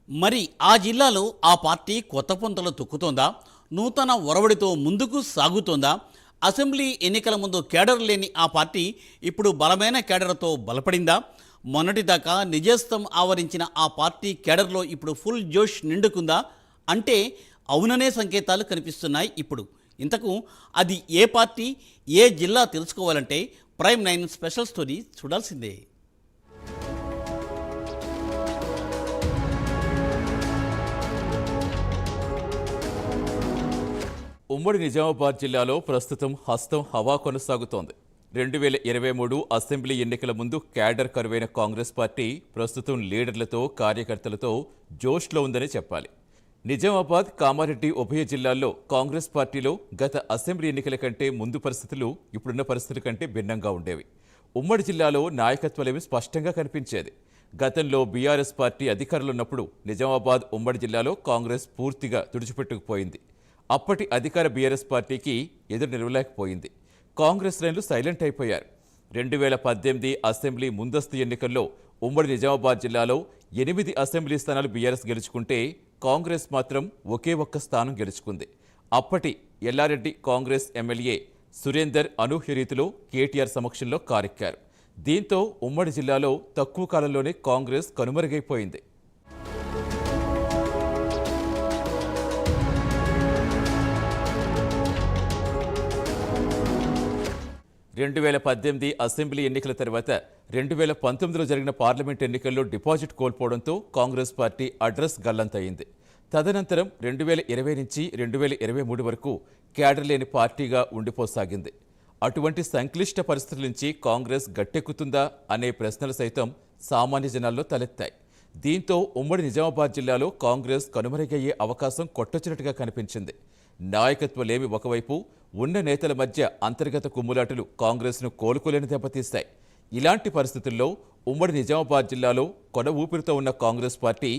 మరి ఆ జిల్లాలో ఆ పార్టీ కొత్త పుంతలు తొక్కుతోందా? నూతన ఒరవడితో ముందుకు సాగుతోందా? అసెంబ్లీ ఎన్నికల ముందు కేడర్ లేని ఆ పార్టీ ఇప్పుడు బలమైన కేడర్తో బలపడిందా? మొన్నటిదాకా నిజస్థం ఆవరించిన ఆ పార్టీ కేడర్లో ఇప్పుడు ఫుల్ జోష్ నిండుకుందా? అంటే అవుననే సంకేతాలు కనిపిస్తున్నాయి ఇప్పుడు. ఇంతకు అది ఏ పార్టీ, ఏ జిల్లా తెలుసుకోవాలంటే ప్రైమ్ 9 స్పెషల్ స్టోరీ చూడాల్సిందే. ఉమ్మడి నిజామాబాద్ జిల్లాలో ప్రస్తుతం హస్తం హవా కొనసాగుతోంది. 2023 అసెంబ్లీ ఎన్నికల ముందు క్యాడర్ కరువైన కాంగ్రెస్ పార్టీ ప్రస్తుతం లీడర్లతో, కార్యకర్తలతో జోష్లో ఉందని చెప్పాలి. నిజామాబాద్, కామారెడ్డి ఉభయ జిల్లాల్లో కాంగ్రెస్ పార్టీలో గత అసెంబ్లీ ఎన్నికల కంటే ముందు పరిస్థితులు ఇప్పుడున్న పరిస్థితుల కంటే భిన్నంగా ఉండేవి. ఉమ్మడి జిల్లాలో నాయకత్వాలేమి స్పష్టంగా కనిపించేది. గతంలో బీఆర్ఎస్ పార్టీ అధికారులున్నప్పుడు నిజామాబాద్ ఉమ్మడి జిల్లాలో కాంగ్రెస్ పూర్తిగా తుడిచిపెట్టుకుపోయింది. అప్పటి అధికార బీఆర్ఎస్ పార్టీకి ఎదురు నిలవలేకపోయింది. కాంగ్రెస్ శ్రేణులు సైలెంట్ అయిపోయారు. 2018 అసెంబ్లీ ముందస్తు ఎన్నికల్లో ఉమ్మడి నిజామాబాద్ జిల్లాలో 8 అసెంబ్లీ స్థానాలు బీఆర్ఎస్ గెలుచుకుంటే కాంగ్రెస్ మాత్రం ఒకే ఒక్క స్థానం గెలుచుకుంది. అప్పటి ఎల్లారెడ్డి కాంగ్రెస్ ఎమ్మెల్యే సురేందర్ అనూహ్య రీతిలో కేటీఆర్ సమక్షంలో కారెక్కారు. దీంతో ఉమ్మడి జిల్లాలో తక్కువ కాలంలోనే కాంగ్రెస్ కనుమరుగైపోయింది. 2018 అసెంబ్లీ ఎన్నికల తర్వాత 2019లో జరిగిన పార్లమెంట్ ఎన్నికల్లో డిపాజిట్ కోల్పోవడంతో కాంగ్రెస్ పార్టీ అడ్రస్ గల్లంతయింది. తదనంతరం 2020 నుంచి 2023 వరకు క్యాడర్ లేని పార్టీగా ఉండిపోసాగింది. అటువంటి సంక్లిష్ట పరిస్థితుల నుంచి కాంగ్రెస్ గట్టెక్కుతుందా అనే ప్రశ్నలు సైతం సామాన్య జనాల్లో తలెత్తాయి. దీంతో ఉమ్మడి నిజామాబాద్ జిల్లాలో కాంగ్రెస్ కనుమరుగయ్యే అవకాశం కొట్టొచ్చినట్టుగా కనిపించింది. నాయకత్వలేమి ఒకవైపు, ఉన్న నేతల మధ్య అంతర్గత కుమ్ములాటలు కాంగ్రెస్ను కోలుకోలేని దెబ్బతీశాయి. ఇలాంటి పరిస్థితుల్లో ఉమ్మడి నిజామాబాద్ జిల్లాలో కొన ఊపిరితో ఉన్న కాంగ్రెస్ పార్టీ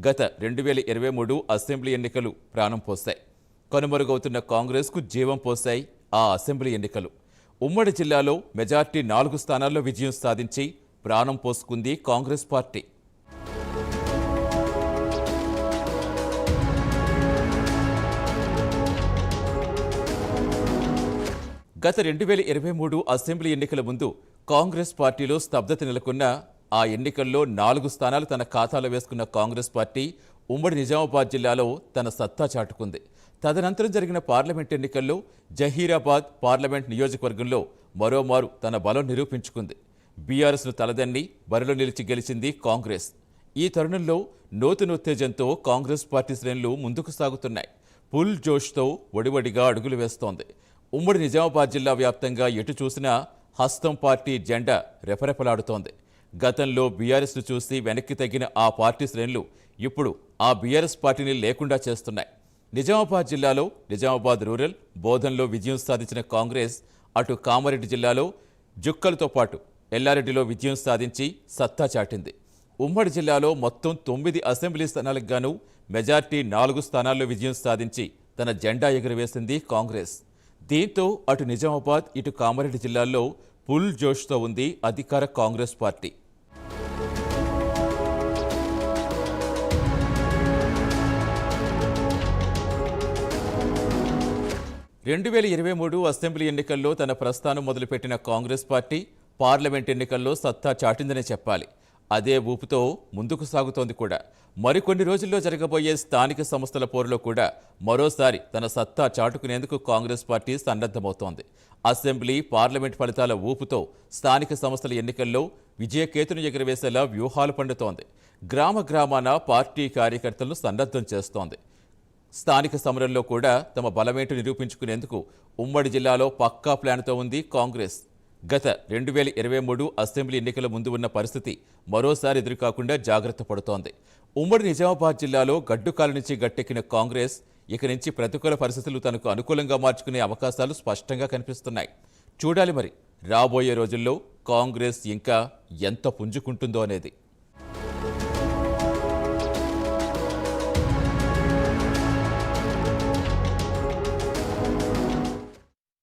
గత 2023 అసెంబ్లీ ఎన్నికలు ప్రాణం పోశాయి. కనుమరుగవుతున్న కాంగ్రెస్కు జీవం పోశాయి ఆ అసెంబ్లీ ఎన్నికలు. ఉమ్మడి జిల్లాలో మెజార్టీ 4 స్థానాల్లో విజయం సాధించి ప్రాణం పోసుకుంది కాంగ్రెస్ పార్టీ. గత 2023 అసెంబ్లీ ఎన్నికల ముందు కాంగ్రెస్ పార్టీలో స్తబ్దత నెలకొన్న ఆ ఎన్నికల్లో 4 స్థానాలు తన ఖాతాలో వేసుకున్న కాంగ్రెస్ పార్టీ ఉమ్మడి నిజామాబాద్ జిల్లాలో తన సత్తా చాటుకుంది. తదనంతరం జరిగిన పార్లమెంట్ ఎన్నికల్లో జహీరాబాద్ పార్లమెంట్ నియోజకవర్గంలో మరోమారు తన బలం నిరూపించుకుంది. బీఆర్ఎస్ను తలదన్ని బరిలో నిలిచి గెలిచింది కాంగ్రెస్. ఈ తరుణంలో నూతనోత్తేజంతో కాంగ్రెస్ పార్టీ శ్రేణులు ముందుకు సాగుతున్నాయి. ఫుల్ జోష్తో వడివడిగా అడుగులు వేస్తోంది. ఉమ్మడి నిజామాబాద్ జిల్లా వ్యాప్తంగా ఎటు చూసినా హస్తం పార్టీ జెండా రెపరెపలాడుతోంది. గతంలో బీఆర్ఎస్ను చూసి వెనక్కి తగ్గిన ఆ పార్టీ శ్రేణులు ఇప్పుడు ఆ బీఆర్ఎస్ పార్టీని లేకుండా చేస్తున్నాయి. నిజామాబాద్ జిల్లాలో నిజామాబాద్ రూరల్, బోధన్లో విజయం సాధించిన కాంగ్రెస్ అటు కామారెడ్డి జిల్లాలో జుక్కలతో పాటు ఎల్లారెడ్డిలో విజయం సాధించి సత్తా చాటింది. ఉమ్మడి జిల్లాలో మొత్తం 9 అసెంబ్లీ స్థానాలకు గాను మెజార్టీ 4 స్థానాల్లో విజయం సాధించి తన జెండా ఎగురవేసింది కాంగ్రెస్. దీంతో అటు నిజామాబాద్, ఇటు కామారెడ్డి జిల్లాల్లో ఫుల్ జోష్తో ఉంది అధికార కాంగ్రెస్ పార్టీ. రెండు 2023 అసెంబ్లీ ఎన్నికల్లో తన ప్రస్థానం మొదలుపెట్టిన కాంగ్రెస్ పార్టీ పార్లమెంట్ ఎన్నికల్లో సత్తా చాటిందనే చెప్పాలి. అదే ఊపుతో ముందుకు సాగుతోంది కూడా. మరికొన్ని రోజుల్లో జరగబోయే స్థానిక సంస్థల పోరులో కూడా మరోసారి తన సత్తా చాటుకునేందుకు కాంగ్రెస్ పార్టీ సన్నద్ధమవుతోంది. అసెంబ్లీ, పార్లమెంట్ ఫలితాల ఊపుతో స్థానిక సంస్థల ఎన్నికల్లో విజయకేతును ఎగురవేసేలా వ్యూహాలు పండుతోంది. గ్రామ గ్రామాన పార్టీ కార్యకర్తలను సన్నద్ధం చేస్తోంది. స్థానిక సమరంలో కూడా తమ బలమేంటో నిరూపించుకునేందుకు ఉమ్మడి జిల్లాలో పక్కా ప్లాన్తో ఉంది కాంగ్రెస్. గత 2023 అసెంబ్లీ ఎన్నికల ముందు ఉన్న పరిస్థితి మరోసారి ఎదురుకాకుండా జాగ్రత్త పడుతోంది. ఉమ్మడి నిజామాబాద్ జిల్లాలో గడ్డుకాల నుంచి గట్టెక్కిన కాంగ్రెస్ ఇక నుంచి ప్రతికూల పరిస్థితులు తనకు అనుకూలంగా మార్చుకునే అవకాశాలు స్పష్టంగా కనిపిస్తున్నాయి. చూడాలి మరి రాబోయే రోజుల్లో కాంగ్రెస్ ఇంకా ఎంత పుంజుకుంటుందో అనేది.